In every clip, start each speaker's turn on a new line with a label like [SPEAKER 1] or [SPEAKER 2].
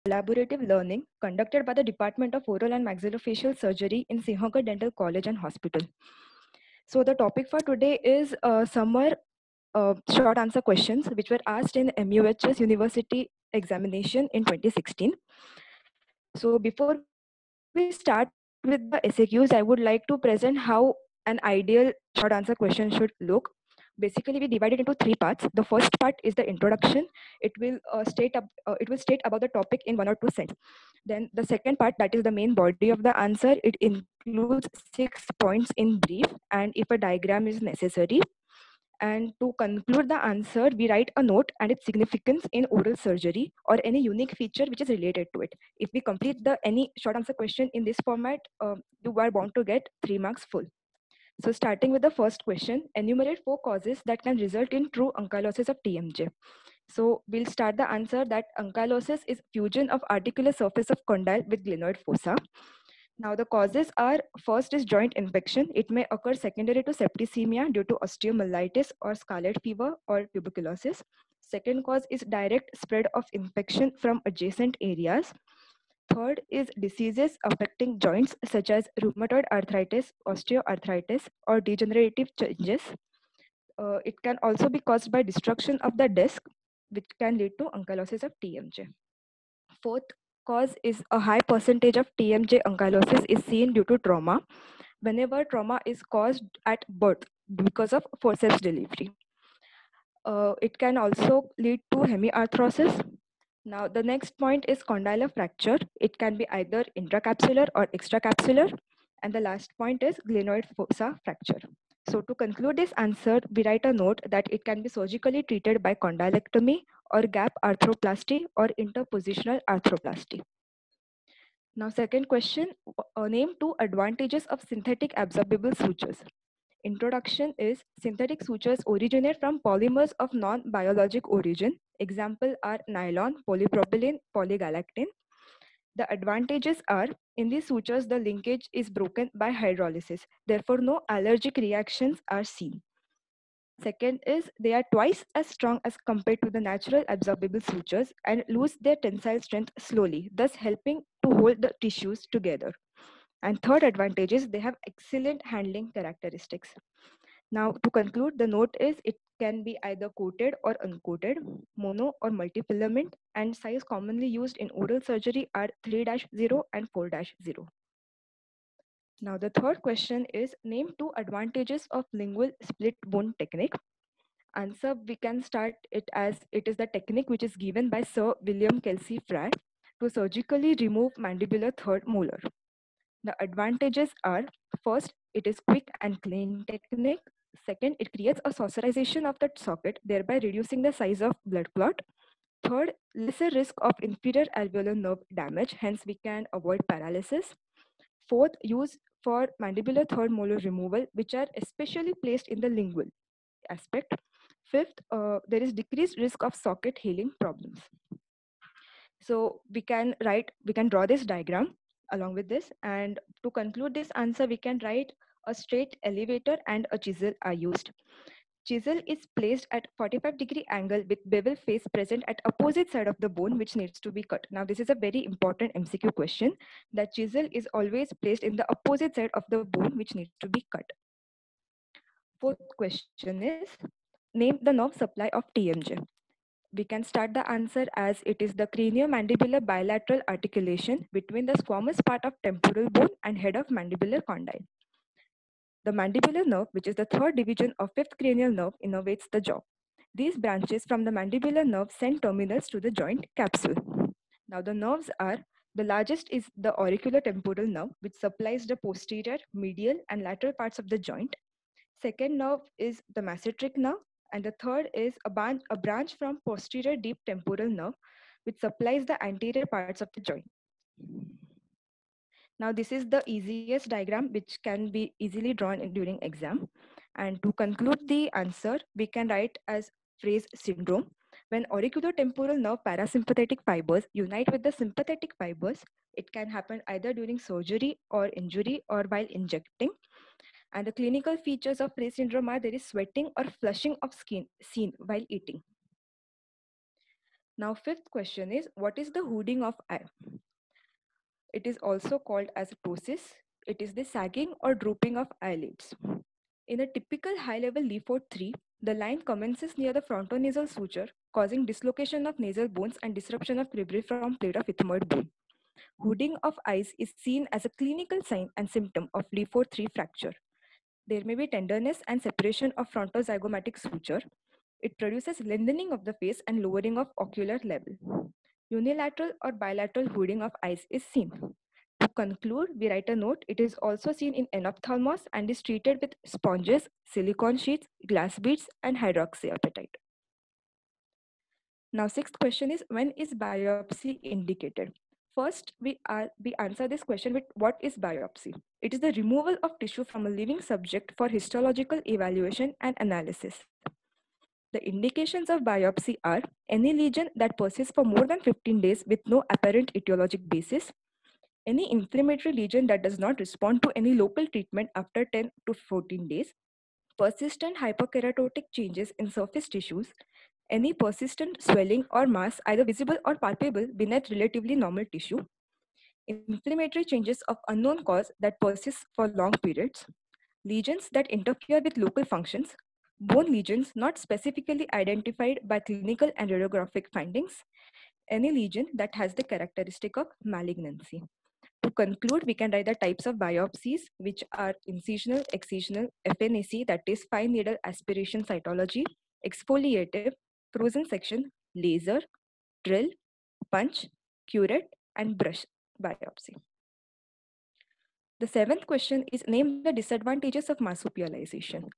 [SPEAKER 1] collaborative learning conducted by the Department of Oral and Maxillofacial Surgery in Sinhagar Dental College and Hospital. So the topic for today is summer short answer questions which were asked in MUHS University examination in 2016. So before we start with the SAQs, I would like to present how an ideal short answer question should look. Basically, we divide it into three parts. The first part is the introduction. It will state about the topic in 1 or 2 sentences. Then the second part, that is the main body of the answer. It includes 6 points in brief, and if a diagram is necessary. And to conclude the answer, we write a note and its significance in oral surgery or any unique feature which is related to it. If we complete the any short answer question in this format, you are bound to get 3 marks full. So starting with the first question, enumerate 4 causes that can result in true ankylosis of TMJ. So we'll start the answer that ankylosis is fusion of articular surface of condyle with glenoid fossa. Now the causes are, first is joint infection. It may occur secondary to septicemia due to osteomyelitis or scarlet fever or tuberculosis. Second cause is direct spread of infection from adjacent areas. Third is diseases affecting joints such as rheumatoid arthritis, osteoarthritis, or degenerative changes. It can also be caused by destruction of the disc, which can lead to ankylosis of TMJ. Fourth cause is a high percentage of TMJ ankylosis is seen due to trauma. Whenever trauma is caused at birth because of forceps delivery. It can also lead to hemiarthrosis. Now, the next point is condylar fracture. It can be either intracapsular or extracapsular. And the last point is glenoid fossa fracture. So to conclude this answer, we write a note that it can be surgically treated by condylectomy or gap arthroplasty or interpositional arthroplasty. Now, second question, name 2 advantages of synthetic absorbable sutures. Introduction is synthetic sutures originate from polymers of non-biologic origin. Example are nylon, polypropylene, polygalactane. The advantages are, in these sutures, the linkage is broken by hydrolysis. Therefore, no allergic reactions are seen. Second is, they are twice as strong as compared to the natural absorbable sutures and lose their tensile strength slowly, thus helping to hold the tissues together. And third advantage is they have excellent handling characteristics. Now, to conclude, the note is it can be either coated or uncoated, mono or multifilament, and size commonly used in oral surgery are 3-0 and 4-0. Now, the third question is name 2 advantages of lingual split bone technique. Answer, we can start it as it is the technique which is given by Sir William Kelsey Fry to surgically remove mandibular third molar. The advantages are, first, it is quick and clean technique. Second, it creates a saucerization of the socket, thereby reducing the size of blood clot. Third, lesser risk of inferior alveolar nerve damage, hence we can avoid paralysis. Fourth, use for mandibular third molar removal, which are especially placed in the lingual aspect. Fifth, there is decreased risk of socket healing problems. So we can draw this diagram along with this. And to conclude this answer, we can write a straight elevator and a chisel are used. Chisel is placed at 45-degree angle with bevel face present at opposite side of the bone which needs to be cut. Now this is a very important MCQ question, that chisel is always placed in the opposite side of the bone which needs to be cut. Fourth question is, name the nerve supply of TMJ. We can start the answer as it is the craniomandibular bilateral articulation between the squamous part of temporal bone and head of mandibular condyle. The mandibular nerve, which is the third division of fifth cranial nerve, innervates the jaw. These branches from the mandibular nerve send terminals to the joint capsule. Now the nerves are, the largest is the auriculotemporal nerve, which supplies the posterior, medial, and lateral parts of the joint. Second nerve is the masseteric nerve, and the third is a branch from posterior deep temporal nerve, which supplies the anterior parts of the joint. Now, this is the easiest diagram which can be easily drawn during exam. And to conclude the answer, we can write as Fraze syndrome. When auriculotemporal nerve parasympathetic fibers unite with the sympathetic fibers, it can happen either during surgery or injury or while injecting. And the clinical features of Fraze syndrome are there is sweating or flushing of skin seen while eating. Now, fifth question is, what is the hooding of eye? It is also called as ptosis. It is the sagging or drooping of eyelids. In a typical high-level Lefort 3, the line commences near the frontonasal suture, causing dislocation of nasal bones and disruption of cribriform plate of ethmoid bone. Hooding of eyes is seen as a clinical sign and symptom of Lefort 3 fracture. There may be tenderness and separation of frontozygomatic suture. It produces lengthening of the face and lowering of ocular level. Unilateral or bilateral hooding of eyes is seen. To conclude, we write a note. It is also seen in enophthalmos and is treated with sponges, silicone sheets, glass beads, and hydroxyapatite. Now, sixth question is, when is biopsy indicated? First, we answer this question with what is biopsy? It is the removal of tissue from a living subject for histological evaluation and analysis. The indications of biopsy are any lesion that persists for more than 15 days with no apparent etiologic basis, any inflammatory lesion that does not respond to any local treatment after 10 to 14 days, persistent hyperkeratotic changes in surface tissues, any persistent swelling or mass either visible or palpable beneath relatively normal tissue, inflammatory changes of unknown cause that persist for long periods, lesions that interfere with local functions, bone lesions not specifically identified by clinical and radiographic findings, any lesion that has the characteristic of malignancy. To conclude, we can write the types of biopsies, which are incisional, excisional, FNAC, that is fine needle aspiration cytology, exfoliative, frozen section, laser, drill, punch, curette, and brush biopsy. The seventh question is, name the disadvantages of marsupialization.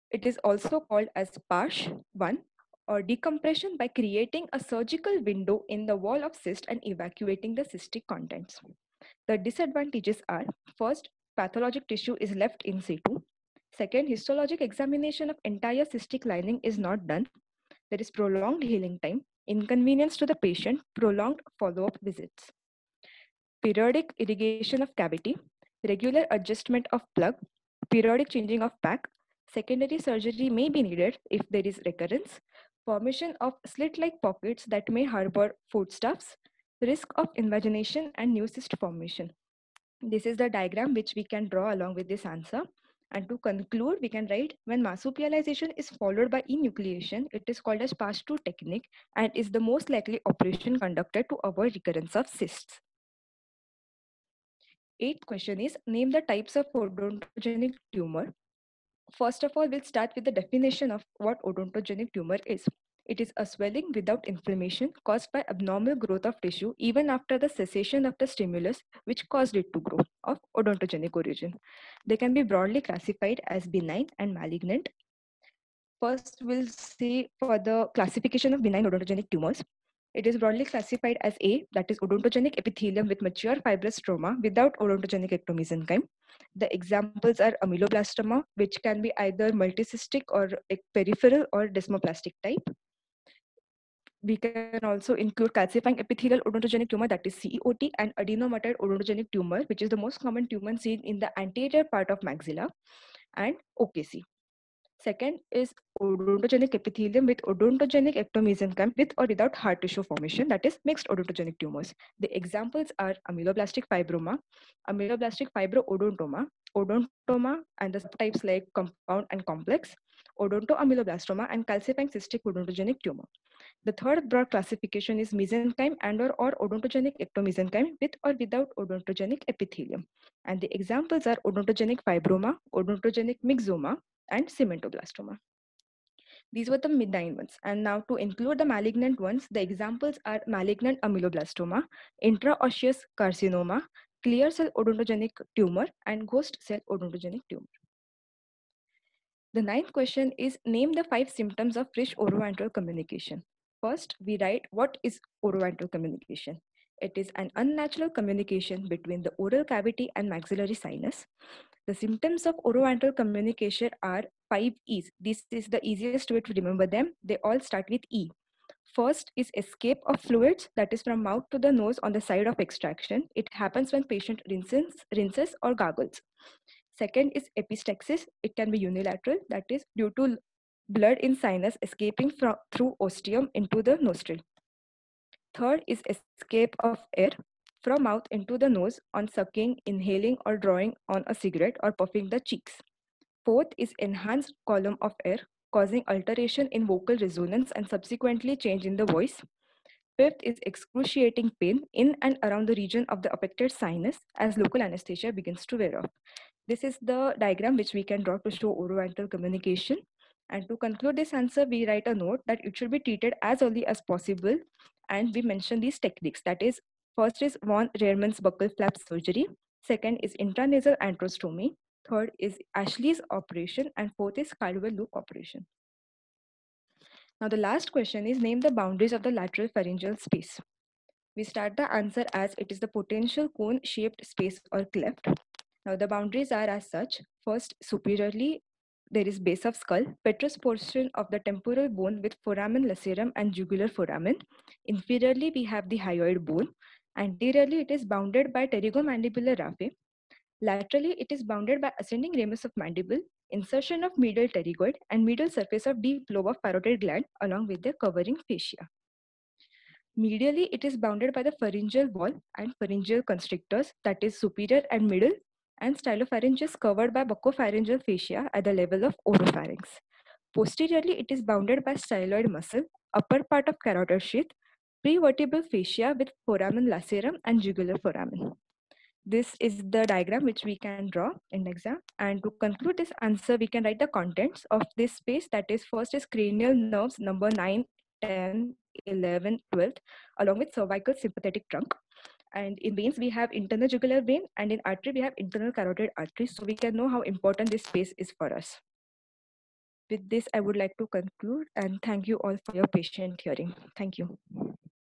[SPEAKER 1] It is also called as PASH 1, or decompression by creating a surgical window in the wall of cyst and evacuating the cystic contents. The disadvantages are, first, pathologic tissue is left in situ. Second, histologic examination of entire cystic lining is not done. There is prolonged healing time, inconvenience to the patient, prolonged follow-up visits. Periodic irrigation of cavity, regular adjustment of plug, periodic changing of pack. Secondary surgery may be needed if there is recurrence. Formation of slit-like pockets that may harbor foodstuffs. Risk of invagination and new cyst formation. This is the diagram which we can draw along with this answer. And to conclude, we can write, when marsupialization is followed by enucleation, it is called as pass-through technique and is the most likely operation conducted to avoid recurrence of cysts. Eighth question is, name the types of odontogenic tumor. First of all, we'll start with the definition of what odontogenic tumor is. It is a swelling without inflammation caused by abnormal growth of tissue even after the cessation of the stimulus which caused it to grow, of odontogenic origin. They can be broadly classified as benign and malignant. First, we'll see for the classification of benign odontogenic tumors. It is broadly classified as A, that is odontogenic epithelium with mature fibrous stroma without odontogenic ectomesenchyme. The examples are ameloblastoma, which can be either multicystic or peripheral or desmoplastic type. We can also include calcifying epithelial odontogenic tumor, that is CEOT, and adenomatoid odontogenic tumor, which is the most common tumor seen in the anterior part of maxilla, and OKC. Second is odontogenic epithelium with odontogenic ectomesenchyme with or without hard tissue formation, that is mixed odontogenic tumors. The examples are ameloblastic fibroma, ameloblastic fibroodontoma, odontoma, and the subtypes like compound and complex, odontoameloblastoma, and calcifying cystic odontogenic tumor. The third broad classification is mesenchyme and/or odontogenic ectomesenchyme with or without odontogenic epithelium. And the examples are odontogenic fibroma, odontogenic myxoma, and cementoblastoma. These were the benign ones. And now to include the malignant ones, the examples are malignant ameloblastoma, intraosseous carcinoma, clear cell odontogenic tumor, and ghost cell odontogenic tumor. The ninth question is, name the 5 symptoms of rich orovantral communication. First, we write, what is orovantral communication? It is an unnatural communication between the oral cavity and maxillary sinus. The symptoms of orovantral communication are 5 E's. This is the easiest way to remember them. They all start with E. First is escape of fluids, that is from mouth to the nose on the side of extraction. It happens when patient rinses or gargles. Second is epistaxis. It can be unilateral, that is due to blood in sinus escaping through ostium into the nostril. Third is escape of air from mouth into the nose on sucking, inhaling, or drawing on a cigarette or puffing the cheeks. Fourth is enhanced column of air, causing alteration in vocal resonance and subsequently change in the voice. Fifth is excruciating pain in and around the region of the affected sinus as local anesthesia begins to wear off. This is the diagram which we can draw to show orovagal communication. And to conclude this answer, we write a note that it should be treated as early as possible. And we mention these techniques. That is, first is von Rehrmann's buccal flap surgery. Second is intranasal antrostomy. Third is Ashley's operation. And fourth is Caldwell loop operation. Now the last question is name the boundaries of the lateral pharyngeal space. We start the answer as it is the potential cone-shaped space or cleft. Now the boundaries are as such. First, superiorly, there is base of skull, petrous portion of the temporal bone with foramen lacerum and jugular foramen. Inferiorly, we have the hyoid bone. Anteriorly, it is bounded by pterygomandibular raphe. Laterally, it is bounded by ascending ramus of mandible, insertion of medial pterygoid, and medial surface of deep lobe of parotid gland along with their covering fascia. Medially, it is bounded by the pharyngeal wall and pharyngeal constrictors, that is superior and middle, and stylopharynx covered by buccopharyngeal fascia at the level of oropharynx. Posteriorly, it is bounded by styloid muscle, upper part of carotid sheath, prevertebral fascia with foramen lacerum and jugular foramen. This is the diagram which we can draw in exam. And to conclude this answer, we can write the contents of this space. That is, first is cranial nerves number 9, 10, 11, 12, along with cervical sympathetic trunk. And in veins, we have internal jugular vein, and in artery, we have internal carotid artery. So we can know how important this space is for us. With this, I would like to conclude and thank you all for your patient hearing. Thank you.